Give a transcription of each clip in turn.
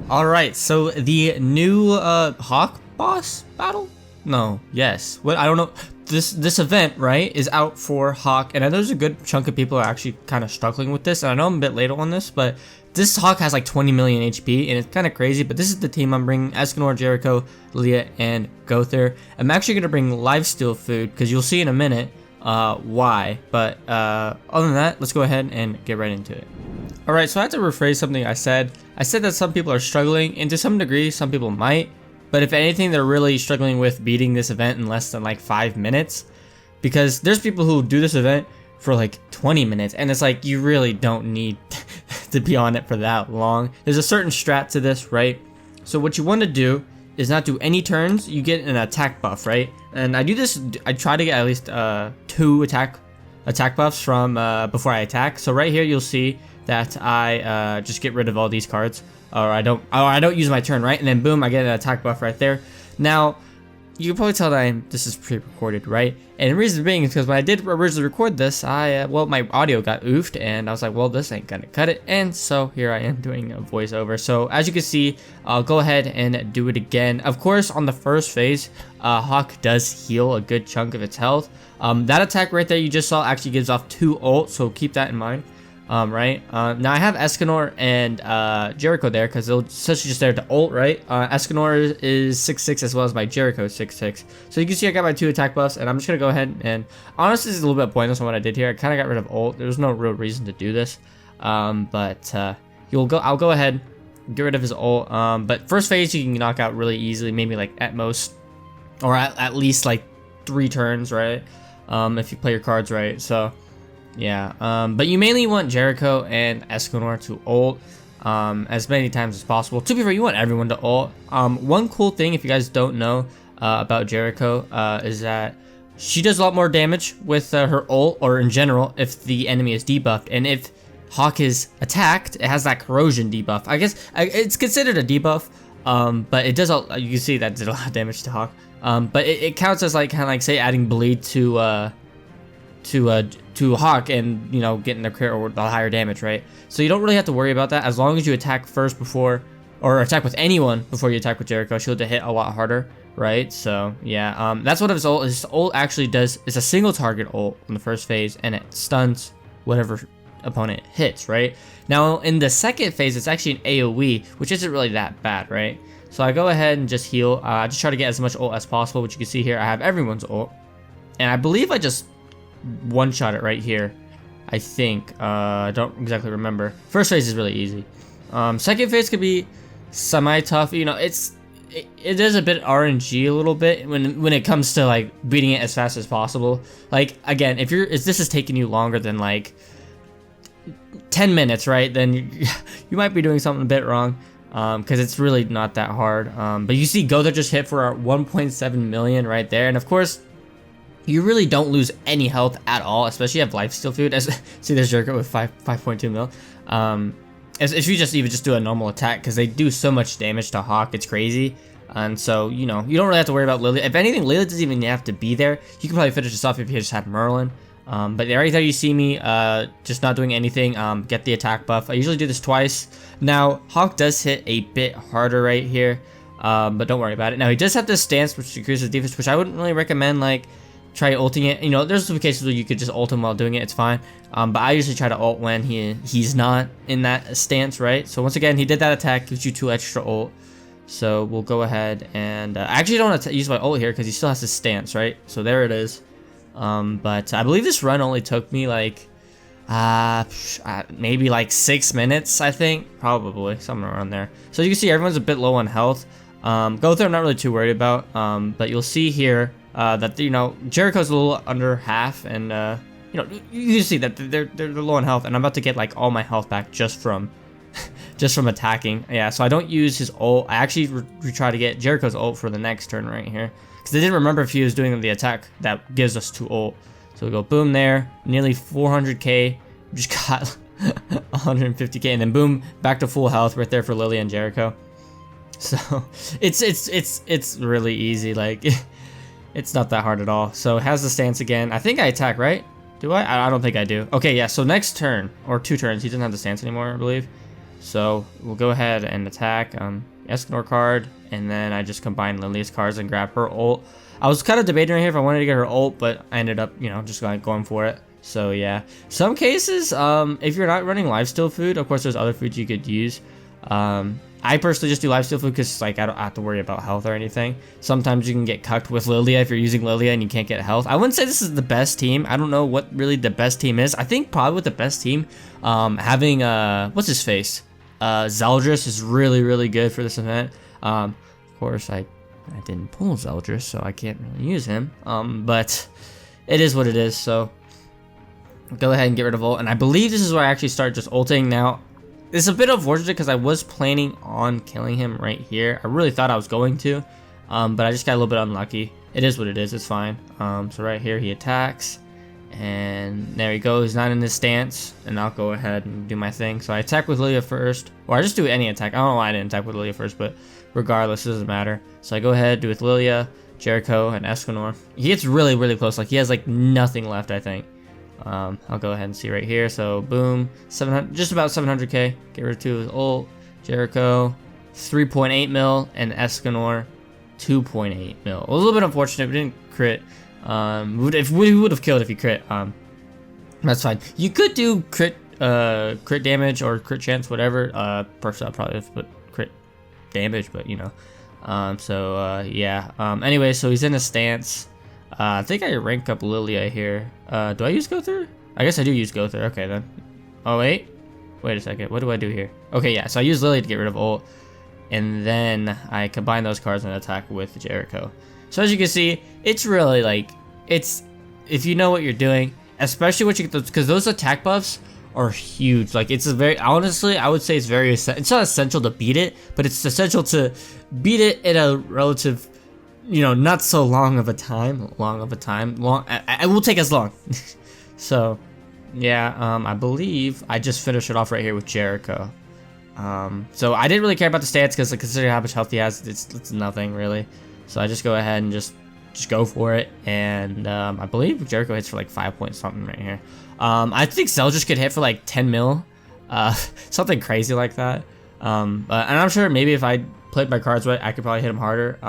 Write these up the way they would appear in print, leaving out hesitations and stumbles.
Alright, so the new Hawk boss battle? No, yes. What I don't know. This event, right, is out for Hawk, and I know there's a good chunk of people are actually kind of struggling with this, and I know I'm a bit late on this, but this Hawk has like 20 million HP, and it's kind of crazy, but this is the team I'm bringing: Escanor, Jericho, Lilia, and Gowther. I'm actually going to bring Lifesteal Food, because you'll see in a minute why, but other than that, let's go ahead and get right into it. Alright, so I had to rephrase something I said. I said that some people are struggling, and to some degree, some people might. But if anything, they're really struggling with beating this event in less than like 5 minutes. Because there's people who do this event for like 20 minutes, and it's like, you really don't need to be on it for that long. There's a certain strat to this, right? So what you want to do is not do any turns. You get an attack buff, right? And I do this, I try to get at least 2 attack buffs from before I attack. So right here, you'll see that I just get rid of all these cards, or I don't use my turn, right? And then boom, I get an attack buff right there. Now, you can probably tell that this is pre-recorded, right? And the reason being is because when I did originally record this, well, my audio got oofed, and I was like, well, this ain't gonna cut it. And so here I am doing a voiceover. So as you can see, I'll go ahead and do it again. Of course, on the first phase, Hawk does heal a good chunk of its health. That attack right there you just saw actually gives off 2 ult, so keep that in mind. Right? Now I have Escanor and Jericho there because they'll essentially just there to ult, right? Escanor is 6/6 as well as my Jericho is 6/6. So you can see I got my 2 attack buffs, and I'm just gonna go ahead and honestly, this is a little bit pointless on what I did here. I kind of got rid of ult. There's no real reason to do this. I'll go ahead, get rid of his ult. But first phase you can knock out really easily, maybe like at most, or at least like 3 turns, right? If you play your cards right. So yeah, but you mainly want Jericho and Escanor to ult as many times as possible. To be fair, you want everyone to ult. One cool thing, if you guys don't know about Jericho, is that she does a lot more damage with her ult, or in general, if the enemy is debuffed. And if Hawk is attacked, it has that corrosion debuff. I guess it's considered a debuff, but it does. You can see that did a lot of damage to Hawk. But it counts as like kind of like say adding bleed to Hawk, and you know, getting the crit or the higher damage, right? So you don't really have to worry about that as long as you attack first before, or attack with anyone before you attack with Jericho. She'll hit a lot harder, right? So yeah, that's what his ult is. His ult actually does is a single target ult in the first phase, and it stuns whatever opponent hits, right? Now in the second phase, it's actually an AoE, which isn't really that bad, right? So I go ahead and just heal. I just try to get as much ult as possible, which you can see here. I have everyone's ult, and I believe I just one-shot it right here, I think. I don't exactly remember. First phase is really easy. Second phase could be semi-tough. You know, it is a bit RNG a little bit when it comes to like beating it as fast as possible. Like again, if this is taking you longer than like 10 minutes, right, then you might be doing something a bit wrong, because it's really not that hard. But you see Gowther just hit for our 1.7 million right there, and of course you really don't lose any health at all, especially if you have Lifesteal Food. See, there's Jericho with 5.2 mil. If you just even do a normal attack, because they do so much damage to Hawk, it's crazy. And so, you know, you don't really have to worry about Lilia. If anything, Lilia doesn't even have to be there. You can probably finish this off if you just had Merlin. But right there you see me just not doing anything. Get the attack buff. I usually do this twice. Now, Hawk does hit a bit harder right here, but don't worry about it. Now, he does have this stance, which increases defense, which I wouldn't really recommend, like, try ulting it. You know, there's some cases where you could just ult him while doing it, it's fine. But I usually try to ult when he's not in that stance, right? So once again, he did that attack, gives you 2 extra ult. So we'll go ahead and I actually don't want to use my ult here because he still has his stance, right? So there it is. But I believe this run only took me like maybe like 6 minutes, I think, probably somewhere around there. So you can see everyone's a bit low on health. Gowther I'm not really too worried about, but you'll see here that, you know, Jericho's a little under half, and you know, you see that they're low on health, and I'm about to get like all my health back just from attacking. Yeah, so I don't use his ult. I actually try to get Jericho's ult for the next turn right here, because I didn't remember if he was doing the attack that gives us 2 ult. So we go boom there, nearly 400k. Just got 150k, and then boom, back to full health right there for Lilia and Jericho. So it's really easy. Like it's not that hard at all. So it has the stance again. I think I attack, right? Do I? I don't think I do. Okay, yeah, so next turn, or 2 turns, he doesn't have the stance anymore, I believe. So we'll go ahead and attack Escanor card, and then I just combine Lilia's cards and grab her ult. I was kind of debating right here if I wanted to get her ult, but I ended up, you know, just going for it. So yeah, some cases, if you're not running lifesteal food, of course there's other foods you could use. I personally just do lifesteal food because like I don't have to worry about health or anything. Sometimes you can get cucked with Lilia if you're using Lilia and you can't get health. I wouldn't say this is the best team. I don't know what really the best team is. I think probably with the best team, having what's his face? Zeldris is really good for this event. Of course I didn't pull Zeldris, so I can't really use him. But it is what it is. So go ahead and get rid of ult. And I believe this is where I actually start just ulting. Now, it's a bit unfortunate because I was planning on killing him right here. I really thought I was going to, but I just got a little bit unlucky. It is what it is. It's fine. So right here he attacks, and there he goes. He's not in his stance, and I'll go ahead and do my thing. So I attack with Lilia first, or I just do any attack. I don't know why I didn't attack with Lilia first, but regardless, it doesn't matter. So I go ahead, do with Lilia, Jericho, and Escanor. He gets really close. Like he has like nothing left, I think. I'll go ahead and see right here. So boom, 700, just about 700k. Get rid of 2 of his ult. Jericho, 3.8 mil, and Escanor, 2.8 mil. A little bit unfortunate, we didn't crit. We would have killed if he crit. That's fine. You could do crit damage or crit chance, whatever. Personally, I'd probably have put crit damage, but you know. Yeah. Anyway, so he's in a stance. I think I rank up Lilia here. Do I use Go Through? I guess I do use Go Through. Okay, then. Oh, wait a second. What do I do here? Okay, yeah, so I use Lilia to get rid of ult, and then I combine those cards and attack with Jericho. So as you can see, it's really like, it's, if you know what you're doing, especially once you get those, because those attack buffs are huge. Like, it's a very, honestly, I would say it's very, it's not essential to beat it, but it's essential to beat it in a relative, you know, not so long of a time. It will take as long. So, yeah, I believe I just finished it off right here with Jericho. So I didn't really care about the stats because, like, considering how much health he has, it's nothing really. So I just go ahead and just go for it. And I believe Jericho hits for like 5 point something right here. I think Zeldris could hit for like 10 mil, something crazy like that. And I'm sure maybe if I played my cards right, I could probably hit him harder.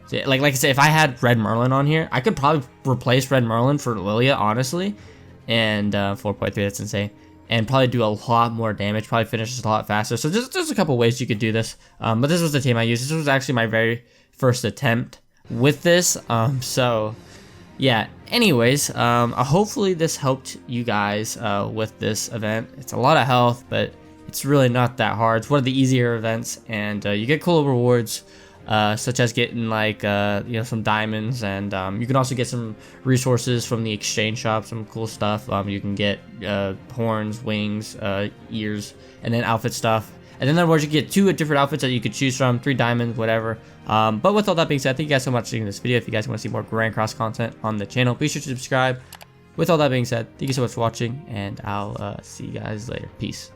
So like I said, if I had Red Merlin on here, I could probably replace Red Merlin for Lilia, honestly. And 4.3, that's insane. And probably do a lot more damage, probably finish this a lot faster. So there's a couple ways you could do this. But this was the team I used. This was actually my very first attempt with this. So yeah, anyways, hopefully this helped you guys with this event. It's a lot of health, but it's really not that hard. It's one of the easier events, and you get cool rewards. Such as getting like you know, some diamonds, and you can also get some resources from the exchange shop, some cool stuff. You can get horns, wings, ears, and then outfit stuff. And then in other words, you get 2 different outfits that you could choose from, 3 diamonds, whatever. But with all that being said, thank you guys so much for seeing this video. If you guys want to see more Grand Cross content on the channel, be sure to subscribe. With all that being said, thank you so much for watching, and I'll see you guys later. Peace.